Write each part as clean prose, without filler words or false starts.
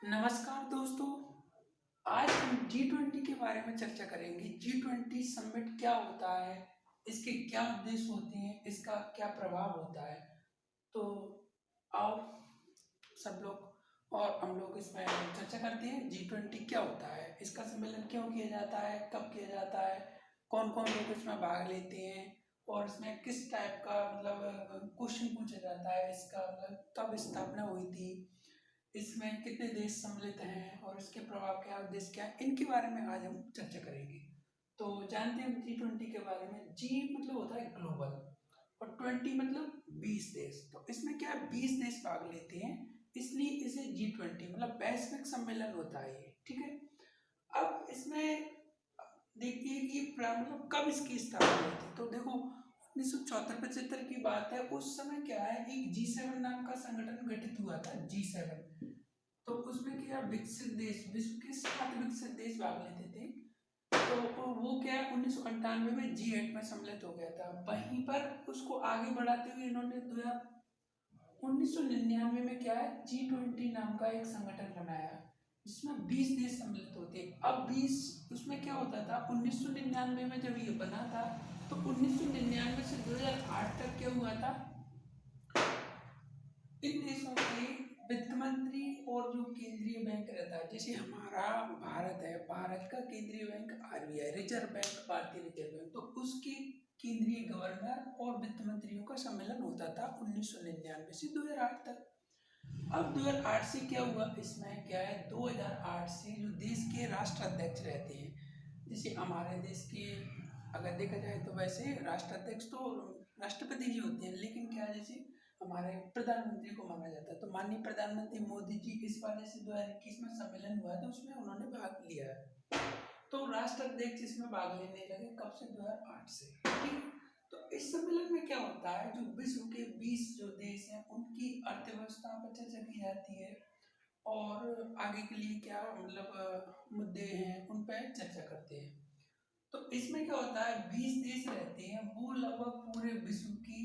नमस्कार दोस्तों। आज हम G20 के बारे में चर्चा करेंगे। G20 समिट क्या होता है, इसके क्या उद्देश्य होते हैं, इसका क्या प्रभाव होता है। तो आओ सब लोग और हम लोग इसमें चर्चा करते हैं। G20 क्या होता है, इसका सम्मेलन क्यों किया जाता है, कब किया जाता है, कौन कौन लोग इसमें भाग लेते हैं और इसमें किस टाइप का मतलब क्वेश्चन पूछा जाता है, इसका मतलब कब स्थापना हुई थी, इसमें कितने देश सम्मिलित हैं और इसके प्रभाव क्या, उद्देश्य क्या है, इनके बारे में आज हम चर्चा करेंगे। तो जानते हैं G20 के बारे में। जी मतलब होता है ग्लोबल और 20 मतलब 20 देश। तो इसमें क्या है, 20 देश भाग लेते हैं, इसलिए इसे G20 मतलब वैश्विक सम्मेलन होता है ये। ठीक है। अब इसमें देखिए कि मतलब कब इसकी स्थापना हुई थी। तो देखो 1974-75 की बात है। उस समय क्या है, एक G7 नाम का संगठन गठित हुआ था, G7। तो उसमें क्या, विकसित देश, विश्व के 7 विकसित देश भाग लेते थे। तो वो क्या है, 1998 में G8 में सम्मिलित हो गया था। वहीं पर उसको आगे बढ़ाते हुए इन्होंने 1999 में क्या है, G20 नाम का एक संगठन बनाया जिसमें 20 देश सम्मिलित होते हैं। अब 20 उसमें क्या होता था, 1999 में जब ये बना था तो 1999 से 2008 तक क्या हुआ था, इन देशों के वित्त मंत्री और जो केंद्रीय बैंक रहता है, जैसे हमारा भारत है, भारत का केंद्रीय बैंक RBI, रिजर्व बैंक, भारतीय रिजर्व बैंक, तो उसके केंद्रीय गवर्नर और वित्त मंत्रियों का सम्मेलन होता था 1999 से 2008 तक। अब 2008 से क्या हुआ, इसमें क्या है, 2008 से जो देश के राष्ट्राध्यक्ष रहते हैं, जैसे हमारे देश के अगर देखा जाए तो वैसे राष्ट्राध्यक्ष तो राष्ट्रपति जी होते हैं, लेकिन क्या है, जैसे हमारे प्रधानमंत्री को माना जाता है। तो माननीय प्रधानमंत्री मोदी जी इस बार जैसे 2021 में सम्मेलन हुआ है तो उसमें उन्होंने भाग लिया है। तो राष्ट्राध्यक्ष इसमें भाग लेने लगे कब से, 2008 से। ठीक है। तो इस सम्मेलन में क्या होता है, जो विश्व के 20 जो देश हैं उनकी अर्थव्यवस्था पर चर्चा की जाती है और आगे के लिए क्या मतलब मुद्दे हैं उन पर चर्चा करते हैं। तो इसमें क्या होता है, 20 देश रहते हैं, वो लगभग पूरे विश्व की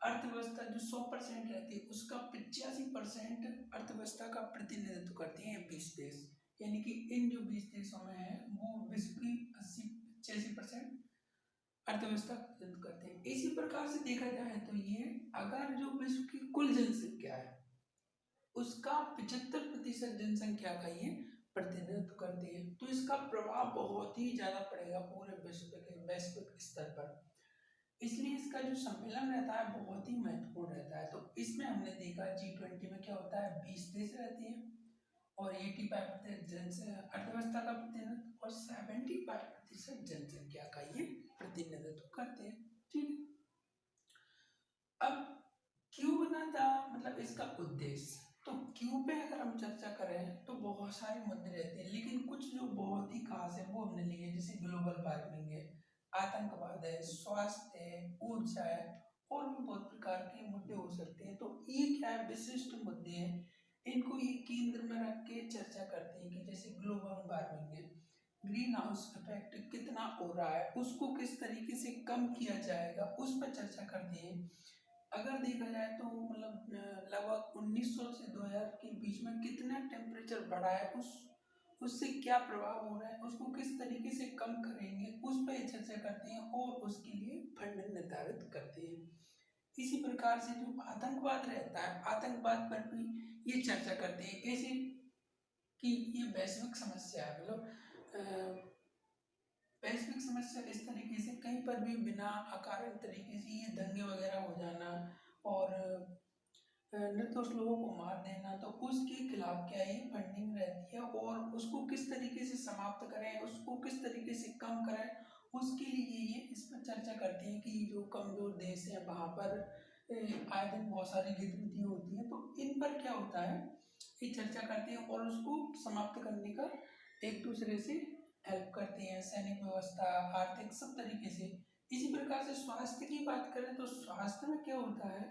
अर्थव्यवस्था जो 100% रहती है उसका 85% अर्थव्यवस्था का प्रतिनिधित्व करते हैं 20 देश। यानी कि इन जो 20 देशों में है वो विश्व की 80-85% अर्थव्यवस्था प्रतिनिधित्व करते हैं। इसी प्रकार से देखा जाए तो ये अगर जो विश्व की कुल जनसंख्या है उसका 75% जनसंख्या का ये प्रतिनिधित्व करती है। तो इसका प्रभाव बहुत ही ज्यादा पड़ेगा पूरे विश्व के वैश्विक स्तर पर। इसलिए इसका जो सम्मेलन रहता है बहुत ही महत्वपूर्ण रहता है। तो इसमें हमने देखा G20 में क्या होता है, 20 देश रहते हैं और 85% अर्थव्यवस्था का प्रतिनिधित्व और 75% जनसंख्या का ये प्रतिनिधित्व करते हैं। ठीक है। अब क्यों बना था, मतलब इसका उद्देश्य। तो क्यों पे अगर हम चर्चा करें तो बहुत सारे मुद्दे रहते हैं, लेकिन कुछ जो बहुत ही खास है वो हमने लिए, जैसे ग्लोबल वार्मिंग है, आतंकवाद है, स्वास्थ्य है, ऊर्जा है और भी बहुत प्रकार के मुद्दे हो सकते हैं। तो ये क्या है, विशिष्ट मुद्दे हैं, इनको ये केंद्र में रख के चर्चा करते हैं कि जैसे ग्लोबल वार्मिंग है, ग्रीन हाउस इफेक्ट कितना हो रहा है, उसको किस तरीके से कम किया जाएगा, उस पर चर्चा करते हैं। अगर देखा जाए तो मतलब लगभग 1900 से 2000 के बीच में कितना टेम्परेचर बढ़ा है, उससे क्या प्रभाव हो रहा है, उसको किस तरीके से कम करेंगे, उस पर चर्चा करते हैं और उसके लिए फंड निर्धारित करते हैं। इसी प्रकार से जो आतंकवाद रहता है, आतंकवाद पर भी ये चर्चा करते हैं, कैसे कि ये वैश्विक समस्या है, मतलब वैश्विक समस्या इस तरीके से कहीं पर भी बिना अकारण तरीके से ये दंगे वगैरह हो जाना और निर्दोष लोगों को मार देना, तो उसके खिलाफ क्या है फंडिंग रहती है और उसको किस तरीके से समाप्त करें, उसको किस तरीके से कम करें, उसके लिए ये इस पर चर्चा करते हैं कि जो कमजोर देश है वहाँ पर आए दिन बहुत सारी गतिविधियाँ होती हैं। तो इन पर क्या होता है, ये चर्चा करते हैं और उसको समाप्त करने का एक दूसरे से हेल्प करते हैं, सैनिक व्यवस्था, आर्थिक, सब तरीके से। इसी प्रकार से स्वास्थ्य की बात करें तो स्वास्थ्य में क्या होता है,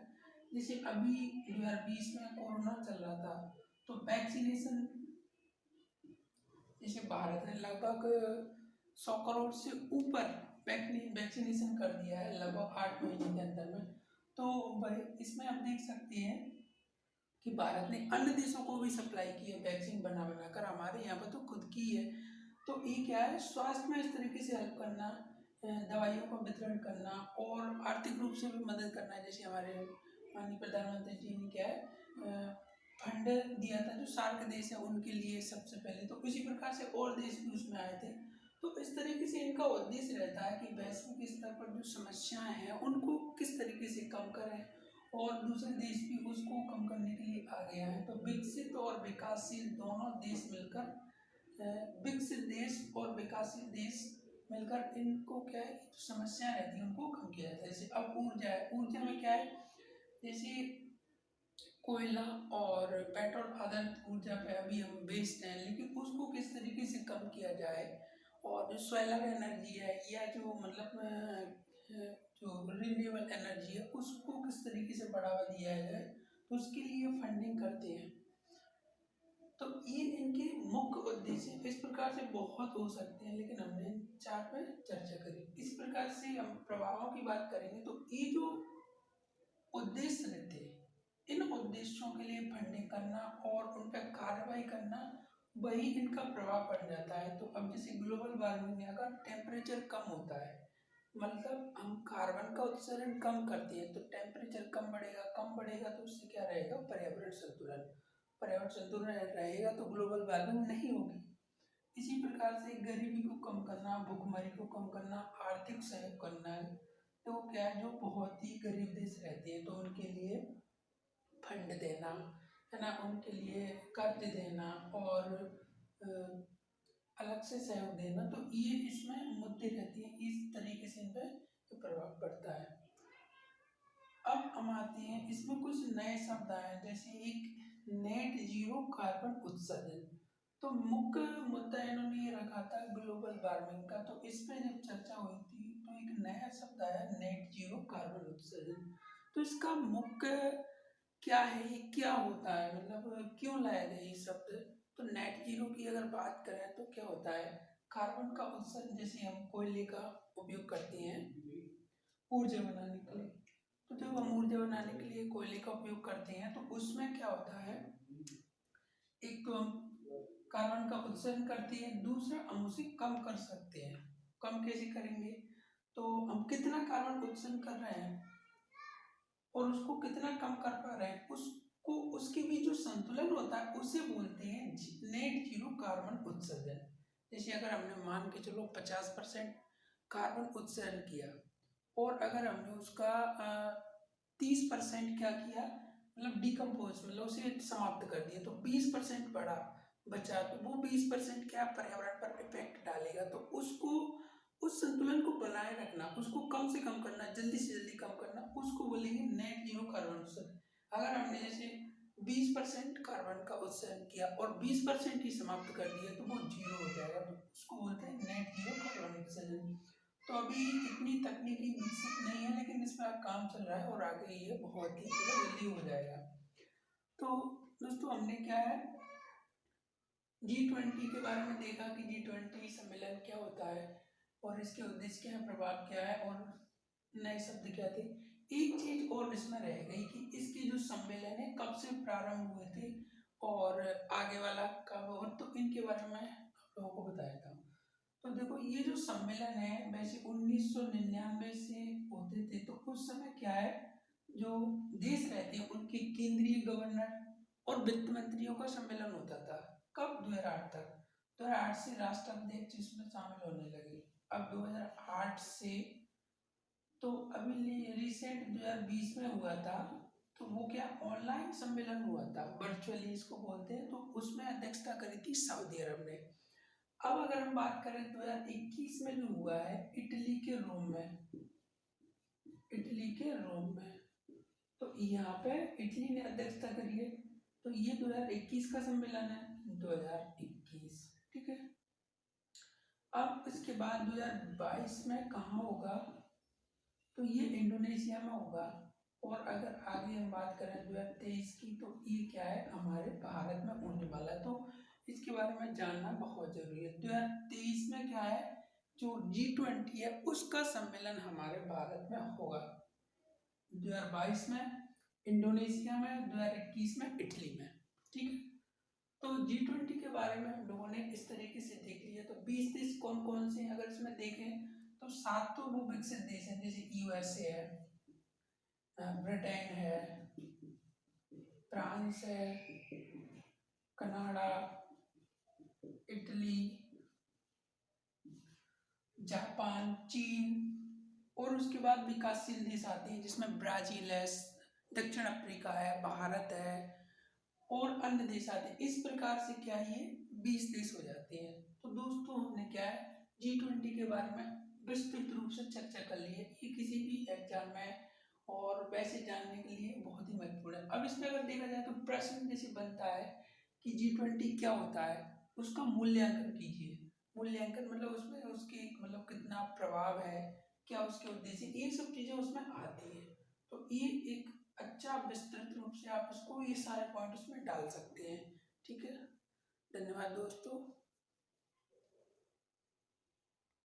जैसे अभी 2020 में कोरोना चल रहा था तो वैक्सीनेशन, जैसे भारत ने लगभग 100 करोड़ से ऊपर वैक्सीनेशन कर दिया है लगभग 8 महीने के अंदर में। तो भाई इसमें आप देख सकते हैं कि भारत ने अन्य देशों को भी सप्लाई की है वैक्सीन हमारे यहाँ पर तो खुद की है। तो ये क्या है, स्वास्थ्य में इस तरीके से हेल्प करना, दवाइयों का वितरण करना और आर्थिक रूप से भी मदद करना। जैसे हमारे माननीय प्रधानमंत्री जी ने क्या है फंड दिया था जो सार्क देश है उनके लिए सबसे पहले, तो इसी प्रकार से और देश भी उसमें आए थे। तो इस तरीके से इनका उद्देश्य रहता है कि वैश्विक स्तर पर जो समस्याएं हैं उनको किस तरीके से कम करें और दूसरे देश भी उसको कम करने के लिए आगे आए। तो विकसित और विकासशील दोनों देश मिलकर, विकसित देश और विकासशील देश मिलकर इनको क्या है जो समस्याएं रहती हैं उनको कम किया जाता है। जैसे अब ऊर्जा है, ऊर्जा में क्या है, जैसे कोयला और पेट्रोल आधारित ऊर्जा पे अभी हम बेस्ड हैं, लेकिन उसको किस तरीके से कम किया जाए। और जो सोलर एनर्जी है या जो मतलब जो रिन्यूएबल एनर्जी है उसको किस तरीके से बढ़ावा दिया जाए, तो उसके लिए फंडिंग करते हैं। तो ये इनके मुख्य उद्देश्य हैं। इस प्रकार से बहुत हो सकते हैं, लेकिन हमने 4 पे चर्चा करी। इस प्रकार से हम प्रभावों की बात करेंगे तो ये जो उद्देश्य रहते हैं, इन उद्देश्यों के लिए फंडिंग करना और उन पर कार्रवाई करना, वही इनका प्रभाव पड़ जाता है। तो अब जैसे ग्लोबल वार्मिंग में अगर टेम्परेचर कम होता है, मतलब हम कार्बन का उत्सर्जन कम करते हैं, तो टेम्परेचर कम बढ़ेगा तो उससे क्या रहेगा, पर्यावरण संतुलन, पर्यावरण संतुलन रहेगा तो ग्लोबल वार्मिंग नहीं होगी। इसी प्रकार से गरीबी को कम करना, भुखमरी को कम करना, आर्थिक सहयोग करना है। तो क्या है, जो बहुत ही गरीब देश रहते हैं तो उनके लिए फंड देना है ना, उनके लिए कर्ज देना और अलग से सहयोग देना, तो ये इसमें मुद्दे रहती हैं। इस तरीके से इन पर प्रभाव पड़ता है। अब हम आते हैं, इसमें कुछ नए शब्द आए, जैसे एक नेट जीरो कार्बन उत्सर्जन। तो मुख्य मुद्दा इन्होंने ये रखा था ग्लोबल वार्मिंग का, तो इस पर जब चर्चा हुई थी तो एक नया शब्द आया नेट जीरो कार्बन उत्सर्जन। तो इसका मुख्य क्या है, ये क्या होता है, मतलब क्यों लाया गया ये शब्द। तो नेट जीरो की अगर बात करें तो क्या होता है, कार्बन का उत्सर्जन, जैसे हम कोयले का उपयोग करते हैं ऊर्जा बनाने के लिए, तो जब हम ऊर्जा बनाने के लिए कोयले का उपयोग करते हैं तो उसमें क्या होता है, एक तो हम कार्बन का उत्सर्जन करते हैं, दूसरा हम उसे कम कर सकते हैं। कम कैसे करेंगे, तो हम कितना कार्बन उत्सर्जन कर रहे हैं और उसको कितना कम कर पा रहे हैं, उसको उसके बीच जो संतुलन होता है उसे बोलते हैं नेट जीरो कार्बन उत्सर्जन। जैसे अगर हमने मान के चलो 50% कार्बन उत्सर्जन किया और अगर हमने उसका 30% क्या किया, मतलब डिकम्पोज, मतलब उसे समाप्त कर दिया, तो 20% बचा, तो वो 20% क्या पर्यावरण पर इफेक्ट डालेगा। तो उसको, उस संतुलन को बनाए रखना, उसको कम से कम करना, जल्दी से जल्दी कम करना, उसको बोलेंगे नेट जीरो कार्बन उत्सर्जन। अगर हमने जैसे 20% कार्बन का उत्सर्जन किया और 20% ही समाप्त कर दिया तो वो जीरो हो जाएगा, तो उसको बोलते हैं नेट जीरो कार्बन उत्सर्जन। तो अभी इतनी तकनीकी विकसित नहीं है, लेकिन इस पर काम चल रहा है और आगे ये बहुत ही जल्दी हो जाएगा। तो दोस्तों हमने क्या है G20 के बारे में देखा कि G20 सम्मेलन क्या होता है और इसके उद्देश्य क्या है, प्रभाव क्या है और नए शब्द क्या थे। एक चीज और इसमें रह गई कि इसके जो सम्मेलन है कब से प्रारंभ हुए थे और आगे वाला कब, और तो इनके बारे में आप लोगों को बताया था। तो देखो ये जो सम्मेलन है वैसे 1999 से होते थे, तो उस समय क्या है, जो देश रहते हैं उनके केंद्रीय गवर्नर और वित्त मंत्रियों का सम्मेलन होता था। कब, 2008 तक। 2008 से राष्ट्राध्यक्ष इसमें शामिल होने लगे। अब 2008 से, तो अभी रिसेंट 2020 में हुआ था, तो वो क्या ऑनलाइन सम्मेलन हुआ था, वर्चुअली इसको बोलते हैं, तो उसमें अध्यक्षता करी थी सऊदी अरब ने। अब अगर हम बात करें 2021 में जो हुआ है इटली के रोम में, इटली के रोम में, तो यहाँ पे इटली ने अध्यक्षता करी है। तो ये 2021 का सम्मेलन है, 2021, ठीक है। अब इसके बाद 2022 में कहाँ होगा, तो ये इंडोनेशिया में होगा। और अगर आगे हम बात करें 2023 की, तो ये क्या है हमारे भारत में होने वाला है, तो इसके बारे में जानना बहुत जरूरी है। 2023 में क्या है, जो G20 है उसका सम्मेलन हमारे भारत में होगा, 2022 में इंडोनेशिया में, 2021 में इटली में, ठीक है। तो G20 के बारे में हम लोगों ने इस तरीके से देख लिया। तो 20 देश कौन कौन से हैं अगर इसमें देखें तो 7 तो वो विकसित देश हैं, जैसे यूएसए है, ब्रिटेन है, फ्रांस है, कनाडा, इटली, जापान, चीन, और उसके बाद विकासशील देश आते हैं जिसमें ब्राजील है, दक्षिण अफ्रीका है, भारत है और अन्य देश आते हैं। इस प्रकार से क्या है, ये 20 देश हो जाते हैं। तो दोस्तों हमने क्या है G20 के बारे में विस्तृत रूप से चर्चा कर ली है। ये किसी भी एग्जाम में और वैसे जानने के लिए बहुत ही महत्वपूर्ण है। अब इसमें अगर देखा जाए तो प्रश्न जैसे बनता है कि G20 क्या होता है, उसका मूल्यांकन कीजिए। मूल्यांकन मतलब उसमें उसकी मतलब कितना प्रभाव है, क्या उसके उद्देश्य, ये सब चीजें उसमें आती है। तो ये एक अच्छा विस्तृत रूप से आप इसको ये सारे पॉइंट उसमें डाल सकते हैं। ठीक है, धन्यवाद दोस्तों।